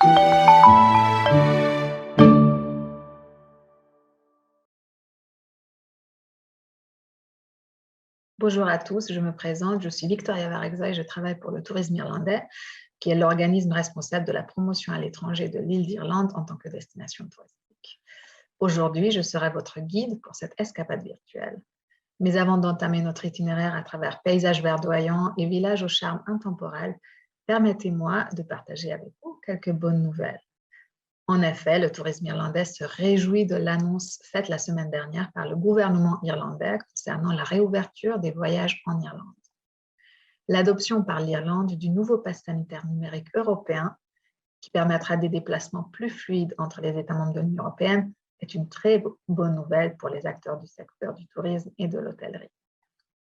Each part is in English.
Bonjour à tous, je me présente, je suis Victoria Varexza et je travaille pour le tourisme irlandais, qui est l'organisme responsable de la promotion à l'étranger de l'île d'Irlande en tant que destination touristique. Aujourd'hui, je serai votre guide pour cette escapade virtuelle. Mais avant d'entamer notre itinéraire à travers paysages verdoyants et villages au charme intemporel, permettez-moi de partager avec vous quelques bonnes nouvelles. En effet, le tourisme irlandais se réjouit de l'annonce faite la semaine dernière par le gouvernement irlandais concernant la réouverture des voyages en Irlande. L'adoption par l'Irlande du nouveau pass sanitaire numérique européen, qui permettra des déplacements plus fluides entre les États membres de l'Union européenne, est une très bonne nouvelle pour les acteurs du secteur du tourisme et de l'hôtellerie.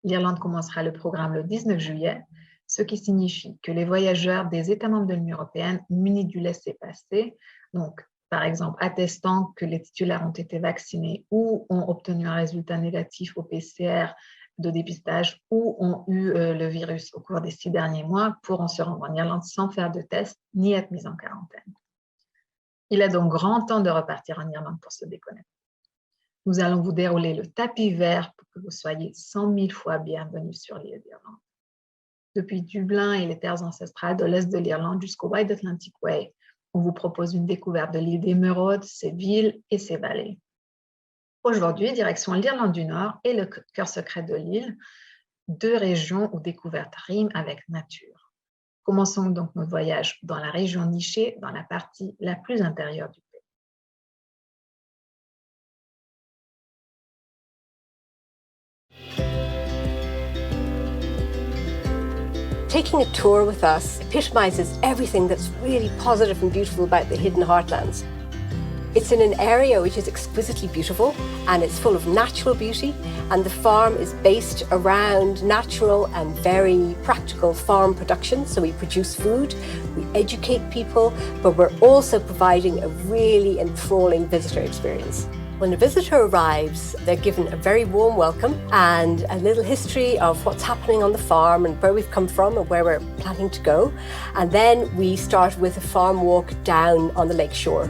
L'Irlande commencera le programme le 19 juillet, ce qui signifie que les voyageurs des États membres de l'Union européenne munis du laissez-passer, donc par exemple attestant que les titulaires ont été vaccinés ou ont obtenu un résultat négatif au PCR de dépistage ou ont eu le virus au cours des 6 derniers mois, pourront se rendre en Irlande sans faire de test ni être mis en quarantaine. Il est donc grand temps de repartir en Irlande pour se déconnecter. Nous allons vous dérouler le tapis vert pour que vous soyez 100 000 fois bienvenus sur l'île d'Irlande. Depuis Dublin et les terres ancestrales de l'Est de l'Irlande jusqu'au Wide Atlantic Way, on vous propose une découverte de l'île d'Émeraude, ses villes et ses vallées. Aujourd'hui, direction l'Irlande du Nord et le cœur secret de l'île, 2 régions où découverte rime avec nature. Commençons donc notre voyage dans la région nichée, dans la partie la plus intérieure du pays. Taking a tour with us epitomizes everything that's really positive and beautiful about the hidden heartlands. It's in an area which is exquisitely beautiful and it's full of natural beauty, and the farm is based around natural and very practical farm production. So we produce food, we educate people, but we're also providing a really enthralling visitor experience. When a visitor arrives, they're given a very warm welcome and a little history of what's happening on the farm and where we've come from and where we're planning to go. And then we start with a farm walk down on the lake shore.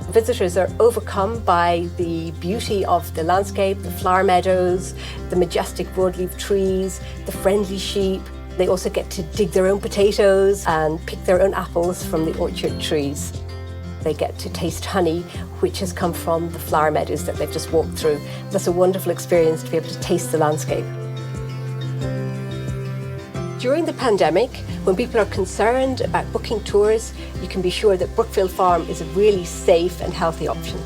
Visitors are overcome by the beauty of the landscape, the flower meadows, the majestic broadleaf trees, the friendly sheep. They also get to dig their own potatoes and pick their own apples from the orchard trees. They get to taste honey, which has come from the flower meadows that they've just walked through. That's a wonderful experience to be able to taste the landscape. During the pandemic, when people are concerned about booking tours, you can be sure that Brookfield Farm is a really safe and healthy option.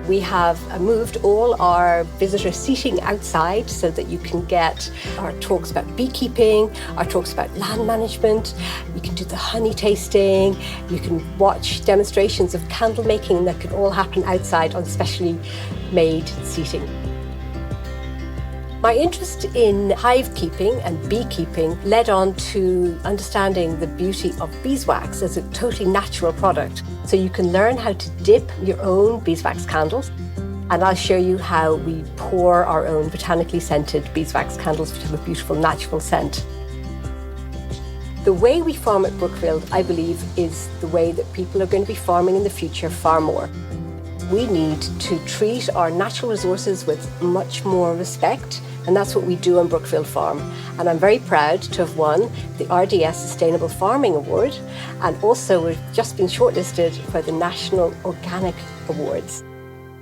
We have moved all our visitor seating outside so that you can get our talks about beekeeping, our talks about land management. You can do the honey tasting. You can watch demonstrations of candle making that can all happen outside on specially made seating. My interest in hive keeping and beekeeping led on to understanding the beauty of beeswax as a totally natural product. So you can learn how to dip your own beeswax candles, and I'll show you how we pour our own botanically scented beeswax candles which have a beautiful natural scent. The way we farm at Brookfield, I believe, is the way that people are going to be farming in the future far more. We need to treat our natural resources with much more respect, and that's what we do on Brookfield Farm. And I'm very proud to have won the RDS Sustainable Farming Award, and also we've just been shortlisted for the National Organic Awards.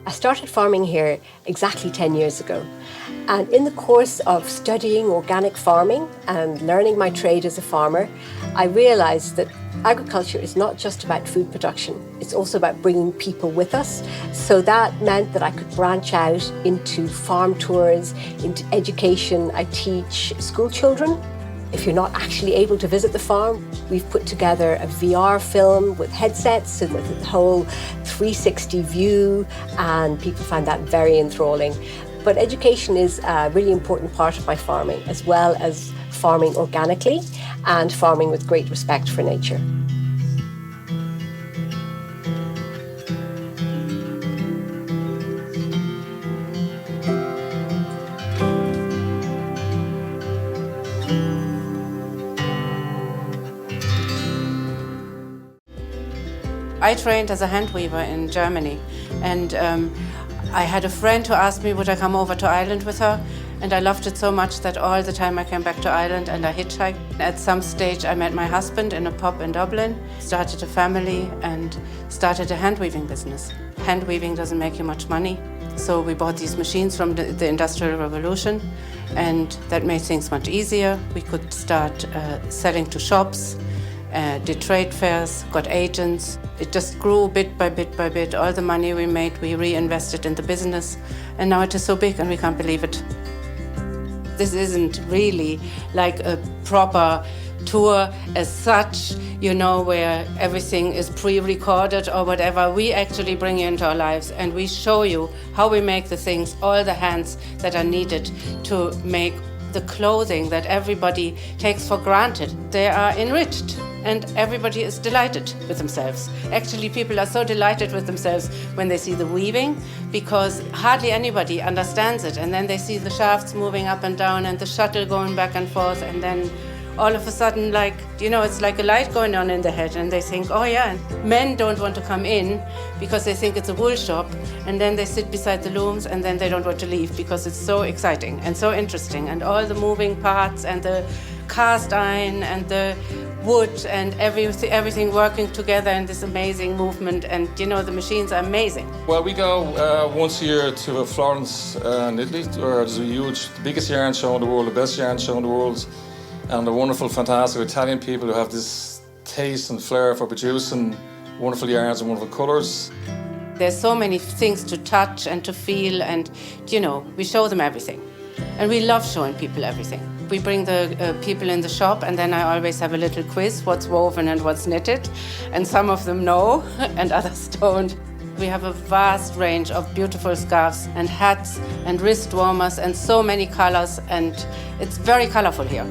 I started farming here exactly 10 years ago, and in the course of studying organic farming and learning my trade as a farmer, I realized that agriculture is not just about food production, it's also about bringing people with us. So that meant that I could branch out into farm tours, into education. I teach school children. If you're not actually able to visit the farm, we've put together a VR film with headsets so that the whole 360 view, and people find that very enthralling. But education is a really important part of my farming, as well as farming organically and farming with great respect for nature. I trained as a hand weaver in Germany, and I had a friend who asked me would I come over to Ireland with her, and I loved it so much that all the time I came back to Ireland and I hitchhiked. At some stage I met my husband in a pub in Dublin, started a family and started a hand weaving business. Hand weaving doesn't make you much money, so we bought these machines from the Industrial Revolution, and that made things much easier. We could start selling to shops, did trade fairs, got agents. It just grew bit by bit by bit. All the money we made, we reinvested in the business, and now it is so big and we can't believe it. This isn't really like a proper tour as such, you know, where everything is pre-recorded or whatever. We actually bring you into our lives and we show you how we make the things, all the hands that are needed to make the clothing that everybody takes for granted. They are enriched and everybody is delighted with themselves. Actually, people are so delighted with themselves when they see the weaving, because hardly anybody understands it, and then they see the shafts moving up and down and the shuttle going back and forth, and then all of a sudden, like, you know, it's like a light going on in their head, and they think, oh yeah. Men don't want to come in because they think it's a wool shop, and then they sit beside the looms and then they don't want to leave because it's so exciting and so interesting, and all the moving parts and the cast iron and the wood and everything working together in this amazing movement, and you know, the machines are amazing. Well, we go once a year to Florence in Italy, where there's the biggest yarn show in the world, the best yarn show in the world, and the wonderful, fantastic Italian people who have this taste and flair for producing wonderful yarns and wonderful colours. There's so many things to touch and to feel, and you know, we show them everything. And we love showing people everything. We bring the people in the shop, and then I always have a little quiz, what's woven and what's knitted. And some of them know and others don't. We have a vast range of beautiful scarves and hats and wrist warmers and so many colors, and it's very colorful here.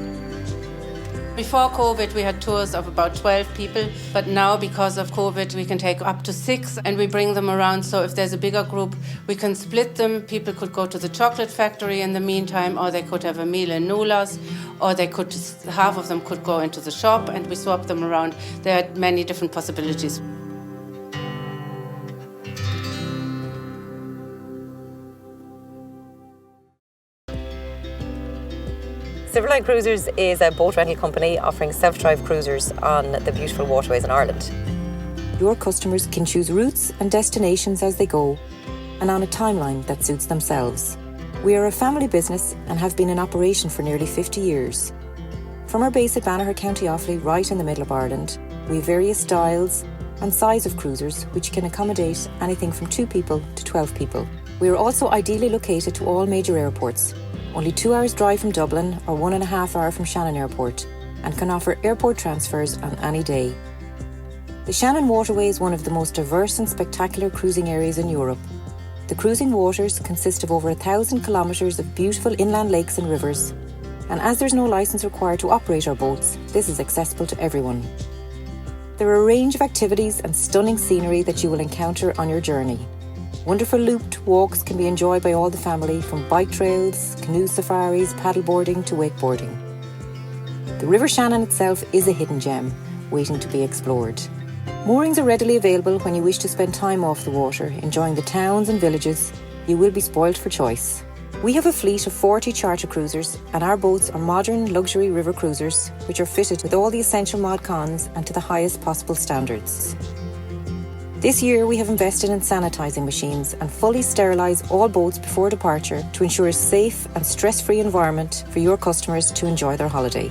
Before COVID, we had tours of about 12 people, but now because of COVID, we can take up to 6 and we bring them around. So if there's a bigger group, we can split them. People could go to the chocolate factory in the meantime, or they could have a meal in Nula's, or they could, half of them could go into the shop and we swap them around. There are many different possibilities. Silverline Cruisers is a boat rental company offering self-drive cruisers on the beautiful waterways in Ireland. Your customers can choose routes and destinations as they go, and on a timeline that suits themselves. We are a family business and have been in operation for nearly 50 years. From our base at Banagher, County Offaly, right in the middle of Ireland, we have various styles and size of cruisers which can accommodate anything from 2 people to 12 people. We are also ideally located to all major airports, only 2 hours drive from Dublin or 1.5 hours from Shannon Airport, and can offer airport transfers on any day. The Shannon Waterway is one of the most diverse and spectacular cruising areas in Europe. The cruising waters consist of over 1,000 kilometres of beautiful inland lakes and rivers, and as there's no licence required to operate our boats, this is accessible to everyone. There are a range of activities and stunning scenery that you will encounter on your journey. Wonderful looped walks can be enjoyed by all the family, from bike trails, canoe safaris, paddleboarding to wakeboarding. The River Shannon itself is a hidden gem, waiting to be explored. Moorings are readily available when you wish to spend time off the water, enjoying the towns and villages. You will be spoilt for choice. We have a fleet of 40 charter cruisers, and our boats are modern luxury river cruisers, which are fitted with all the essential mod cons and to the highest possible standards. This year we have invested in sanitising machines and fully sterilise all boats before departure to ensure a safe and stress-free environment for your customers to enjoy their holiday.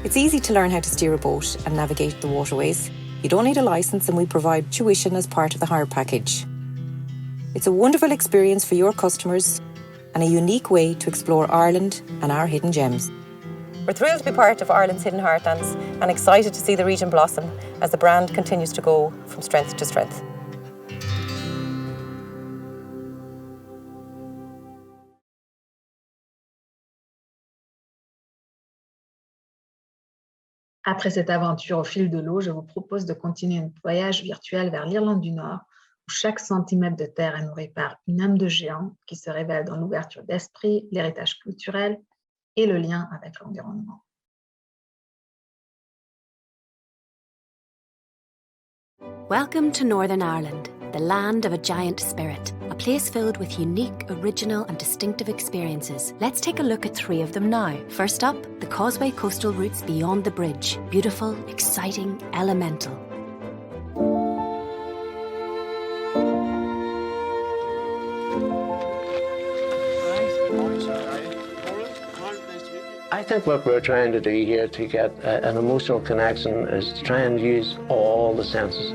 It's easy to learn how to steer a boat and navigate the waterways. You don't need a licence, and we provide tuition as part of the hire package. It's a wonderful experience for your customers and a unique way to explore Ireland and our hidden gems. We're thrilled to be part of Ireland's Hidden Heartlands and excited to see the region blossom as the brand continues to go from strength to strength. Après cette aventure au fil de l'eau, je vous propose de continuer un voyage virtuel vers l'Irlande du Nord, où chaque centimètre de terre est nourri par une âme de géant qui se révèle dans l'ouverture d'esprit, l'héritage culturel et le lien avec l'environnement. Welcome to Northern Ireland, the land of a giant spirit, a place filled with unique, original and distinctive experiences. Let's take a look at 3 of them now. First up, the Causeway coastal routes beyond the bridge. Beautiful, exciting, elemental. I think what we're trying to do here to get an emotional connection is to try and use all the senses.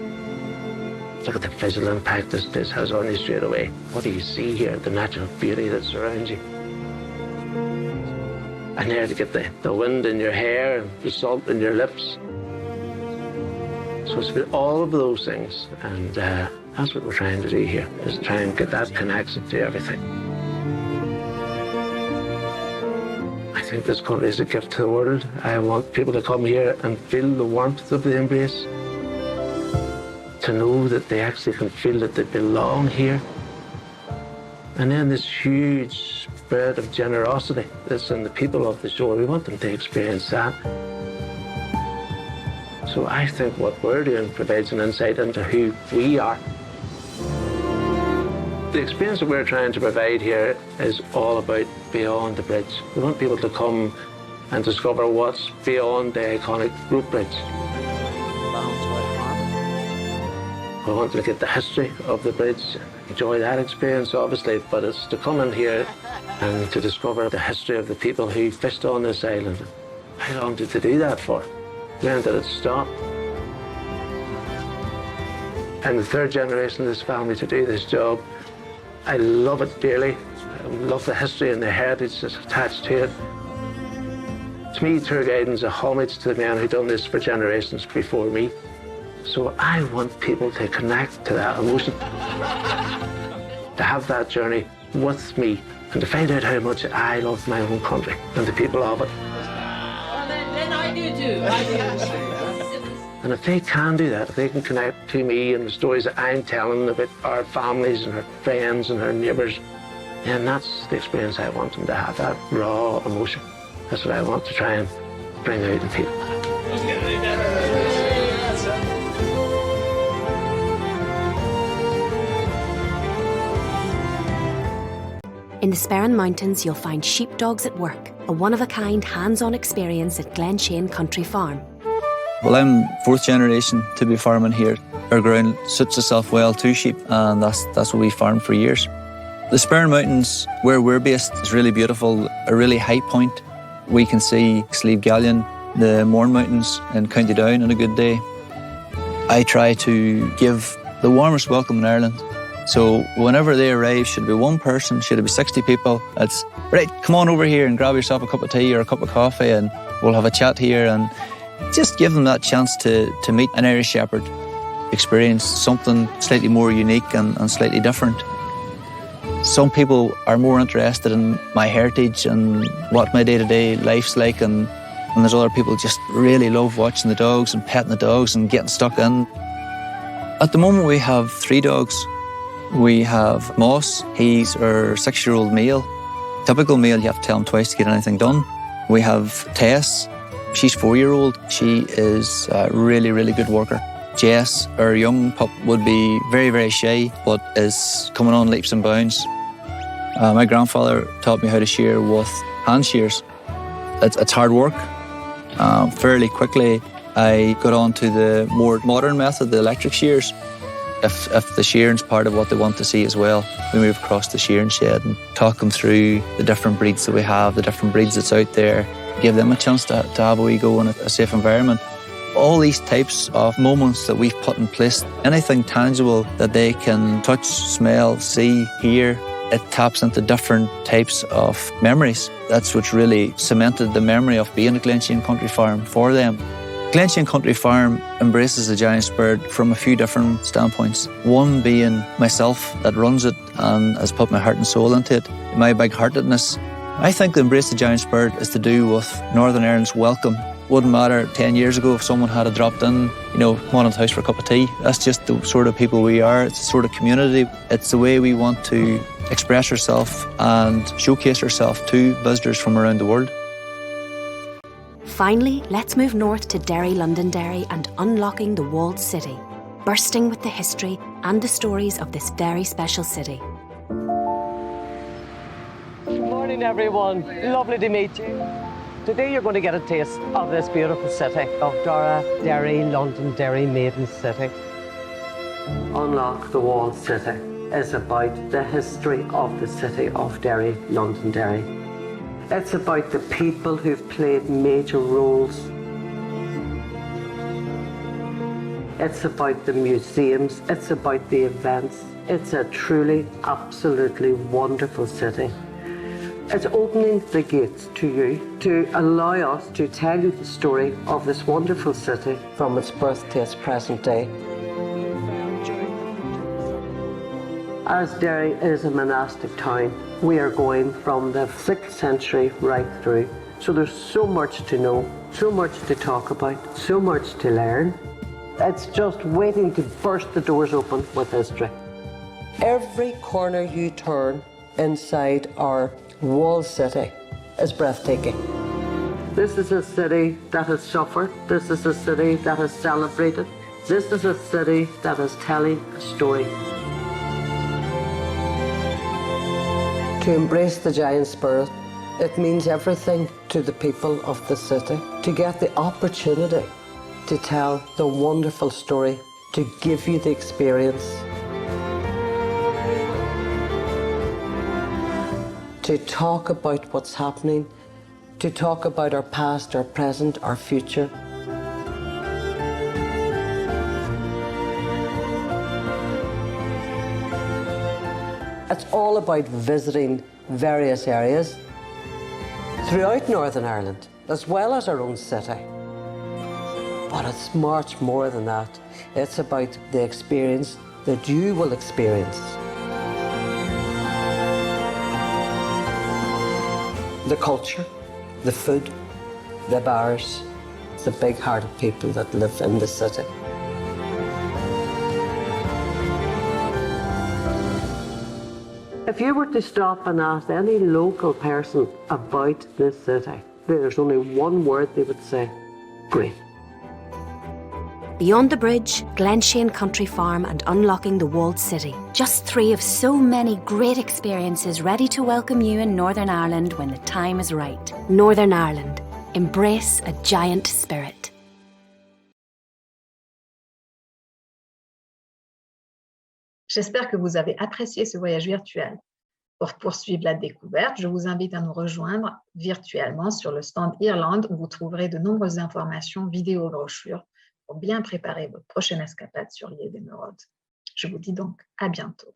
Look at the visual impact this place has on you straight away. What do you see here? The natural beauty that surrounds you. And there to get the wind in your hair and the salt in your lips. So it's about all of those things, and that's what we're trying to do here, is try and get that connection to everything. I think this country is a gift to the world. I want people to come here and feel the warmth of the embrace, to know that they actually can feel that they belong here. And then this huge spread of generosity that's in the people of the shore. We want them to experience that. So I think what we're doing provides an insight into who we are. The experience that we're trying to provide here is all about beyond the bridge. We want people to come and discover what's beyond the iconic rope bridge. We want to look at the history of the bridge, enjoy that experience obviously, but it's to come in here and to discover the history of the people who fished on this island. How long did they do that for? When did it stop? I'm the 3rd generation of this family to do this job. I love it dearly. I love the history and the heritage that's attached to it. To me, tour guiding is a homage to the men who've done this for generations before me. So I want people to connect to that emotion, to have that journey with me, and to find out how much I love my own country and the people of it. Well, then I do too. And if they can do that, if they can connect to me and the stories that I'm telling about our families and our friends and our neighbours, then that's the experience I want them to have, that raw emotion. That's what I want to try and bring out in people. In the Sperrin Mountains, you'll find sheepdogs at work, a one-of-a-kind hands-on experience at Glenshane Country Farm. Well, I'm 4th generation to be farming here. Our ground suits itself well to sheep, and that's what we farmed for years. The Sperrin Mountains, where we're based, is really beautiful, a really high point. We can see Slieve Galleon, the Mourne Mountains in County Down on a good day. I try to give the warmest welcome in Ireland. So whenever they arrive, should it be 1 person, should it be 60 people, it's, right, come on over here and grab yourself a cup of tea or a cup of coffee and we'll have a chat here, and just give them that chance to meet an Irish Shepherd, experience something slightly more unique and slightly different. Some people are more interested in my heritage and what my day-to-day life's like, and there's other people just really love watching the dogs and petting the dogs and getting stuck in. At the moment we have 3 dogs. We have Moss, he's our 6-year-old male. Typical male, you have to tell him twice to get anything done. We have Tess, she's 4-year-old. She is a really, really good worker. Jess, our young pup, would be very, very shy, but is coming on leaps and bounds. My grandfather taught me how to shear with hand shears. It's hard work. Fairly quickly, I got on to the more modern method, the electric shears. If the shearing's part of what they want to see as well, we move across the shearing shed and talk them through the different breeds that we have, the different breeds that's out there, give them a chance to have a wee go in a safe environment. All these types of moments that we've put in place, anything tangible that they can touch, smell, see, hear, it taps into different types of memories. That's what's really cemented the memory of being at Glenshane Country Farm for them. Glenshane Country Farm embraces the giant spirit from a few different standpoints. One being myself that runs it and has put my heart and soul into it, my big-heartedness. I think the Embrace the Giant Spirit is to do with Northern Ireland's welcome. Wouldn't matter 10 years ago if someone had dropped in, come on in the house for a cup of tea. That's just the sort of people we are. It's the sort of community. It's the way we want to express ourselves and showcase ourselves to visitors from around the world. Finally, let's move north to Derry Londonderry and unlocking the walled city. bursting with the history and the stories of this very special city. Good morning, everyone. Lovely to meet you. Today you're going to get a taste of this beautiful city of Dara, Derry, Londonderry, Maiden City. Unlock the Walled City is about the history of the city of Derry, Londonderry. It's about the people who've played major roles. It's about the museums, it's about the events. It's a truly, absolutely wonderful city. It's opening the gates to you to allow us to tell you the story of this wonderful city from its birth to its present day. As Derry is a monastic town, we are going from the 6th century right through. So there's so much to know, so much to talk about, so much to learn. It's just waiting to burst the doors open with history. Every corner you turn inside our walled city is breathtaking. This is a city that has suffered. This is a city that has celebrated. This is a city that is telling a story. To embrace the giant spirit, it means everything to the people of the city. To get the opportunity to tell the wonderful story, to give you the experience, to talk about what's happening, to talk about our past, our present, our future. It's all about visiting various areas throughout Northern Ireland, as well as our own city. But it's much more than that. It's about the experience that you will experience. The culture, the food, the bars, the big-hearted people that live in the city. If you were to stop and ask any local person about this city, there's only one word they would say: great. Beyond the Bridge, Glenshane Country Farm and Unlocking the Walled City. Just 3 of so many great experiences ready to welcome you in Northern Ireland when the time is right. Northern Ireland. Embrace a giant spirit. J'espère que vous avez apprécié ce voyage virtuel. Pour poursuivre la découverte, je vous invite à nous rejoindre virtuellement sur le stand Irlande où vous trouverez de nombreuses informations, vidéos, brochures pour bien préparer votre prochaine escapade sur l'île d'Émeraude. Je vous dis donc à bientôt.